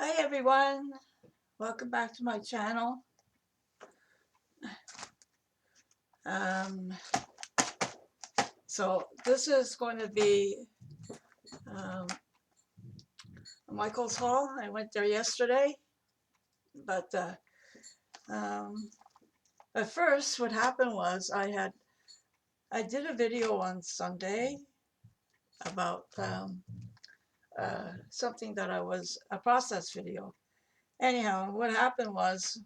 Hi everyone, welcome back to my channel. Um, so this is going to be um, Michael's haul. I went there yesterday, but um, at first what happened was I did a video on Sunday about something that a process video. Anyhow, what happened was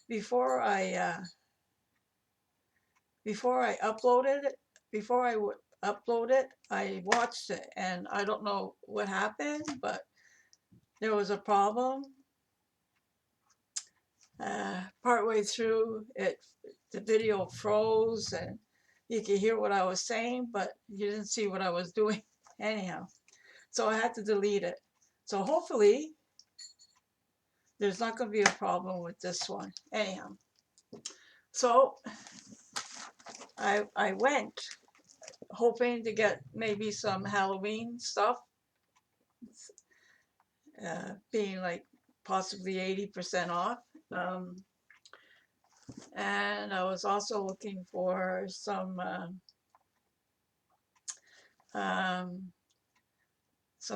before I before I uploaded it, before I would upload it, I watched it, and I don't know what happened, but there was a problem. Partway through, the video froze, and you could hear what I was saying, but you didn't see what I was doing. Anyhow, so I had to delete it. So hopefully, there's not going to be a problem with this one. Anyhow, so I went hoping to get maybe some Halloween stuff, being like possibly 80% off. Um, and I was also looking for some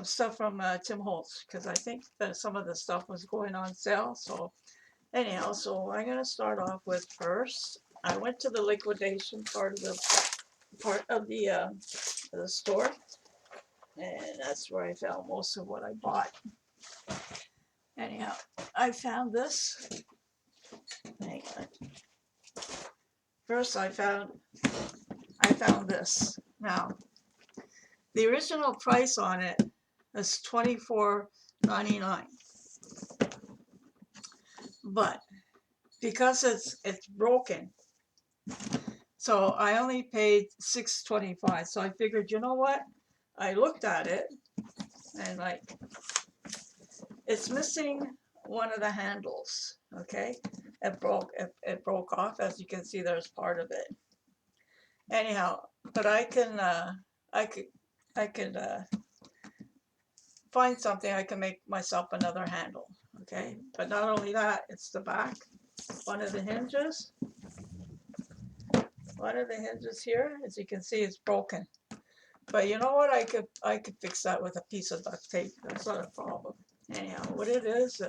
stuff from Tim Holtz, because I think that some of the stuff was going on sale. So anyhow, so I'm gonna start off with first. I went to the liquidation part of the store, and that's where I found most of what I bought. Anyhow, I found this. Hang on. First, I found this. Now, the original price on it is $24.99, but because it's broken, so I only paid $6.25. So I figured, you know what? I looked at it, and like it's missing one of the handles. Okay, it broke off. As you can see, there's part of it. Anyhow, but I can I could find something. I can make myself another handle. Okay, but not only that, it's the back. One of the hinges here, as you can see, is broken. But you know what? I could fix that with a piece of duct tape. That's not a problem. Anyhow, what it is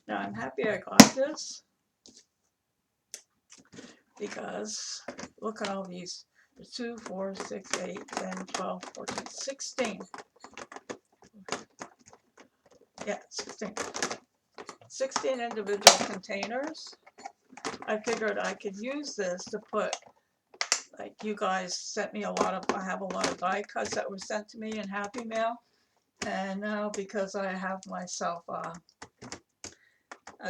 now I'm happy I got this, because look at all these. There's 2, 4, 6, 8, 10, 12, 14, 16. Yeah, 16. 16 individual containers. I figured I could use this to put, like, you guys sent me I have a lot of die cuts that were sent to me in Happy Mail. And now, because I have myself a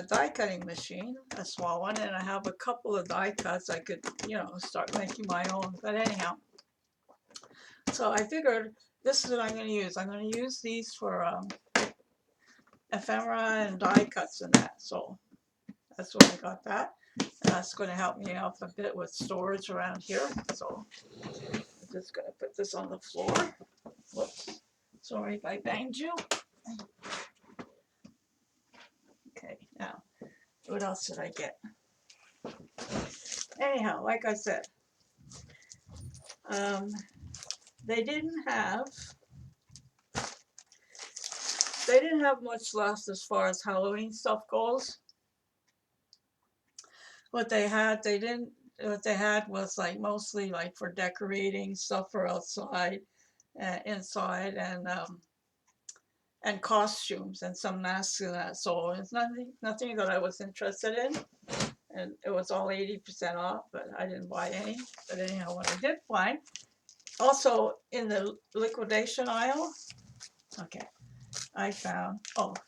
die cutting machine, a small one, and I have a couple of die cuts, I could, start making my own. But anyhow, so I figured this is what I'm going to use. I'm going to use these for ephemera and die cuts and that. So that's why I got that. And that's going to help me out a bit with storage around here. So I'm just going to put this on the floor. Whoops. Sorry if I banged you. Okay, now, what else did I get? Anyhow, like I said, they didn't have much left as far as Halloween stuff goes. What they had was like mostly like for decorating stuff for outside, inside, and costumes and some masks and that. So it's nothing that I was interested in, and it was all 80% off, but I didn't buy any. But anyhow, what I did find, also in the liquidation aisle, okay, I found,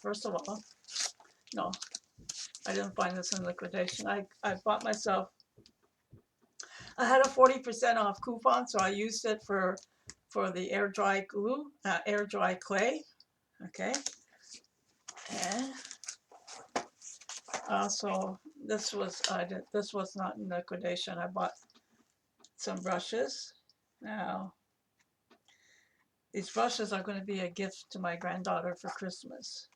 first of all, no, I didn't find this in liquidation. I bought myself, I had a 40% off coupon, so I used it for the air dry glue, air dry clay. Okay, and also this was not in liquidation. I bought some brushes. Now these brushes are going to be a gift to my granddaughter for Christmas.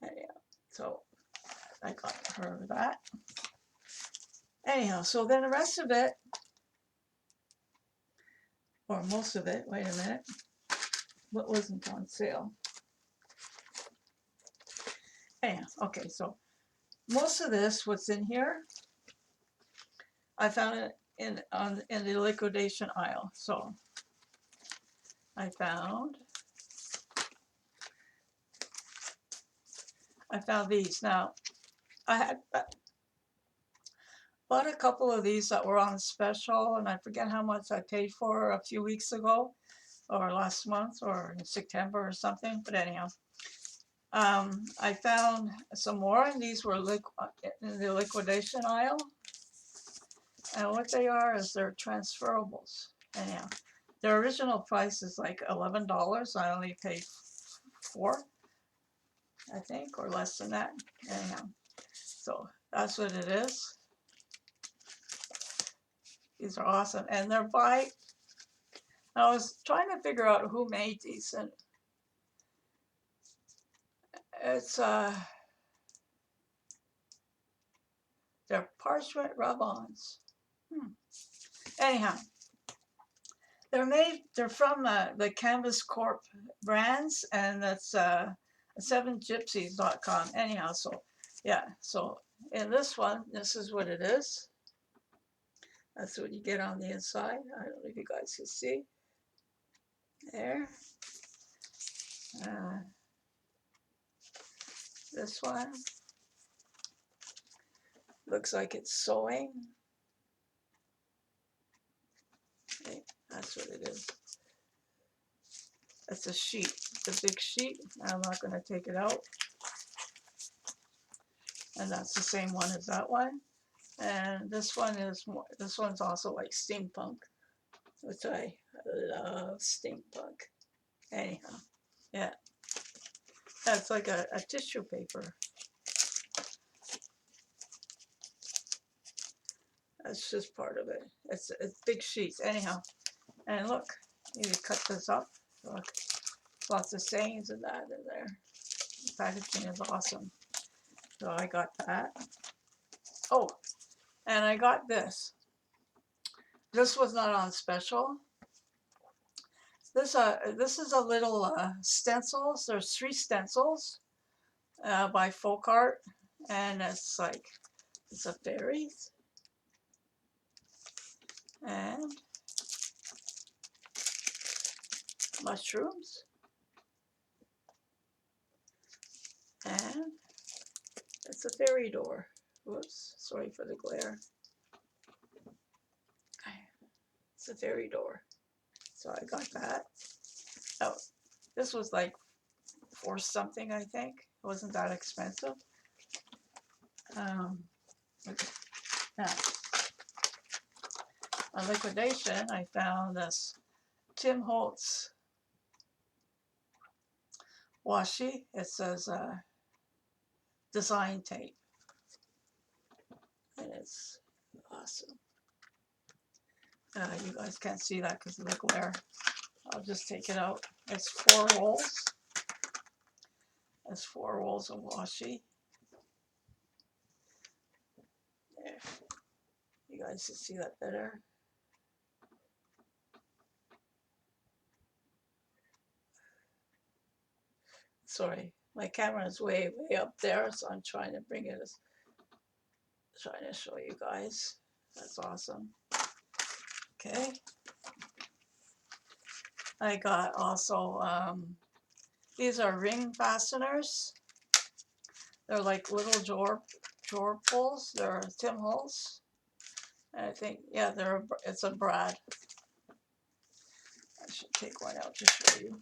Anyhow, so I got her that. Anyhow, so then the rest of it, or most of it, wait a minute, what wasn't on sale? Anyhow, okay, so most of this, what's in here, I found it in the liquidation aisle. So I found these. Now I had bought a couple of these that were on special, and I forget how much I paid for a few weeks ago, or last month, or in September or something. But anyhow, I found some more, and these were in the liquidation aisle. And what they are is they're transferables. Anyhow, their original price is like $11. I only paid $4, I think, or less than that. Anyhow, so that's what it is. These are awesome, and they're by. I was trying to figure out who made these, and it's they're parchment rub-ons. Anyhow, they're from the Canvas Corp brands, and that's 7gypsies.com. Anyhow, so yeah, so in this one, this is what it is. That's what you get on the inside. I don't know if you guys can see. There. This one looks like it's sewing. Okay, that's what it is. It's a sheet. It's a big sheet. I'm not going to take it out. And that's the same one as that one. And this one is more. This one's also like steampunk, which I love steampunk. Anyhow, yeah, that's like a tissue paper. That's just part of it. It's big sheets. Anyhow, and look, you cut this up. Look, lots of sayings and that in there. The packaging is awesome. So I got that. Oh, and I got this. This was not on special. This is a little stencils. There's 3 stencils by Folk Art, and it's like it's a fairies and mushrooms and it's a fairy door. Whoops, sorry for the glare. It's a fairy door. So I got that. Oh, this was like $4 something, I think. It wasn't that expensive. Okay. Now, on liquidation, I found this Tim Holtz washi. It says design tape. And it's awesome. You guys can't see that because of the glare. I'll just take it out. It's 4 rolls. It's 4 rolls of washi. There. You guys can see that better. Sorry, my camera is way up there, so I'm trying to bring it trying to show you guys. That's awesome. Okay. I got also these are ring fasteners. They're like little drawer pulls. They're Tim Holtz. And I think, yeah, it's a brad. I should take one out to show you.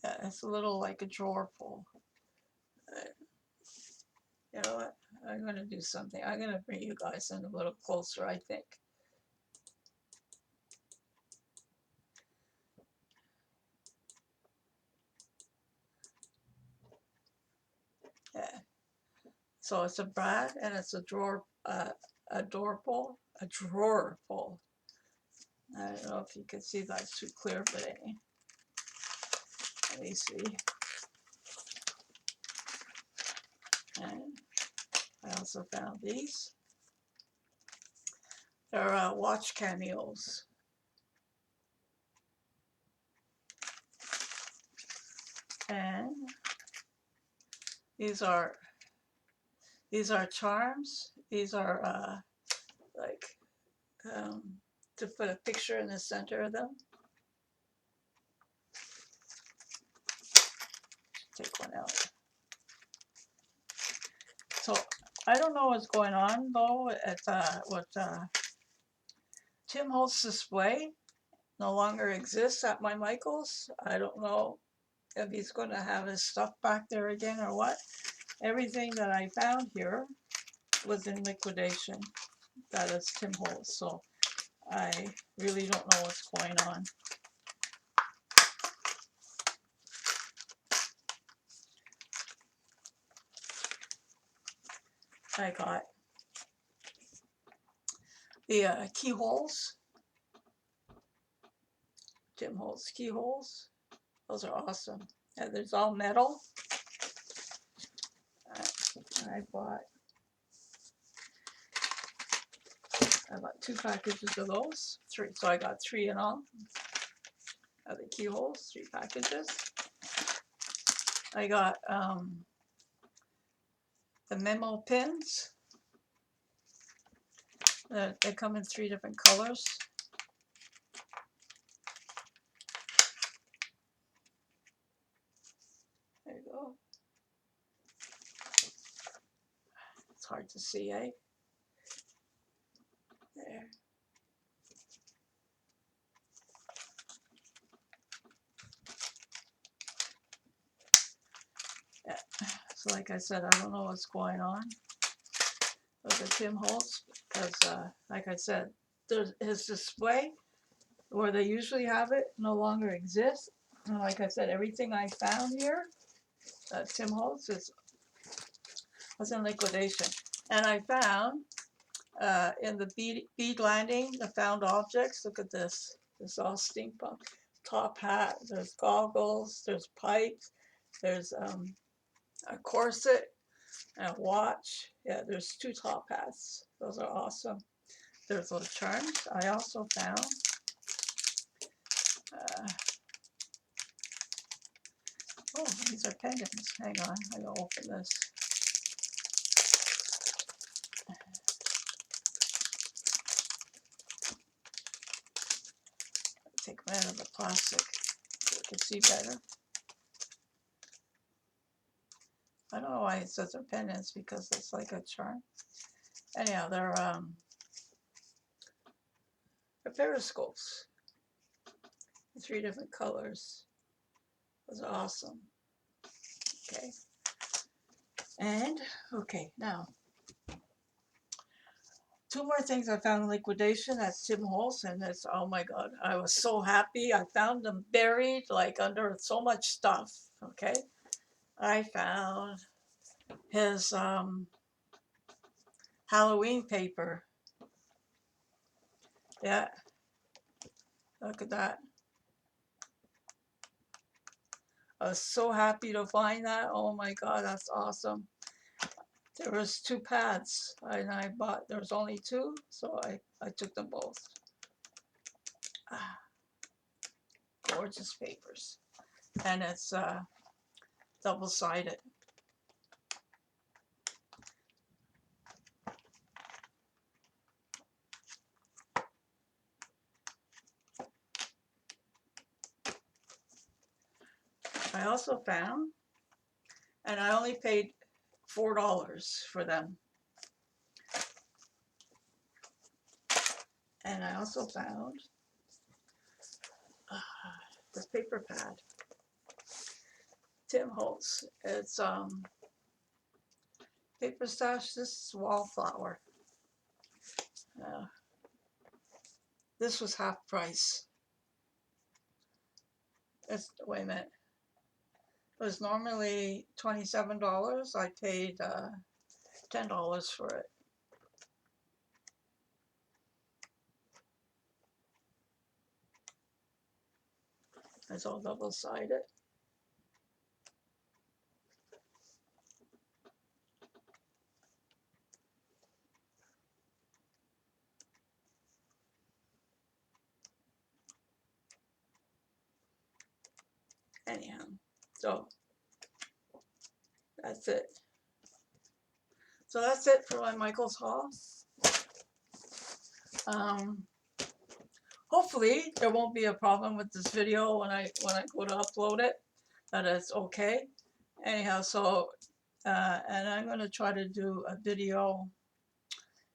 Yeah, it's a little like a drawer pull. You know what? I'm going to do something. I'm going to bring you guys in a little closer, I think. Yeah. So it's a brad and it's a drawer pull. I don't know if you can see that's too clear, but anyway. Let me see. And I also found these. They're watch cameos. And these are charms. These are like to put a picture in the center of them. Take one out. So I don't know what's going on though at what Tim Holtz display no longer exists at my Michael's. I don't know if he's going to have his stuff back there again or what. Everything that I found here was in liquidation. That is Tim Holtz. So I really don't know what's going on. I got the keyholes. Tim Holtz keyholes. Those are awesome. And there's all metal. I bought 2 packages of those. 3. So I got 3 in all. Of the keyholes, 3 packages. I got the memo pins. They come in 3 different colors. There you go. It's hard to see, eh? There. Yeah. So like I said, I don't know what's going on with the Tim Holtz because, like I said, his display where they usually have it no longer exists. And like I said, everything I found here at Tim Holtz was in liquidation. And I found in the bead landing, the found objects. Look at this. This is all steampunk. Top hat. There's goggles. There's pipes. There's a corset and a watch. Yeah, there's 2 top hats. Those are awesome. There's those charms. I also found oh, these are pendants. Hang on, I gotta open this. Take them out of the plastic so you can see better. I don't know why it says they're pendants because it's like a charm. Anyhow, they're periscopes. 3 different colors. Those are awesome. Okay. And okay, now 2 more things I found in liquidation. That's Tim Holtz, and it's, oh my God, I was so happy. I found them buried like under so much stuff. Okay, I found his Halloween paper. Yeah, look at that. I was so happy to find that. Oh my God, that's awesome. There was 2 pads, and I bought. There was only 2, so I took them both. Gorgeous papers, and it's double-sided. I also found, and I only paid $4 for them. And I also found this paper pad. Tim Holtz. It's paper stash. This is wallflower. This was half price. Wait a minute. It was normally $27. I paid $10 for it. It's all double-sided. anyhow, so that's it. So that's it for my Michael's haul. Hopefully there won't be a problem with this video when I go to upload it, that it's okay. Anyhow, so and I'm going to try to do a video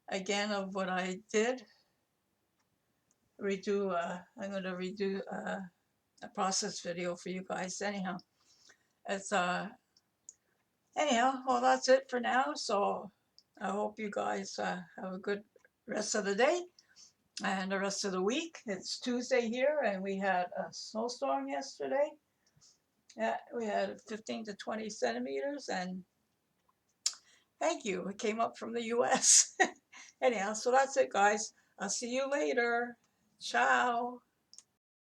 again of what I did. I'm going to redo a process video for you guys. Anyhow, it's anyhow, well, that's it for now. So I hope you guys have a good rest of the day and the rest of the week. It's Tuesday here, and we had a snowstorm yesterday. Yeah, we had 15 to 20 centimeters, and thank you. It came up from the US. Anyhow, so that's it, guys. I'll see you later. Ciao.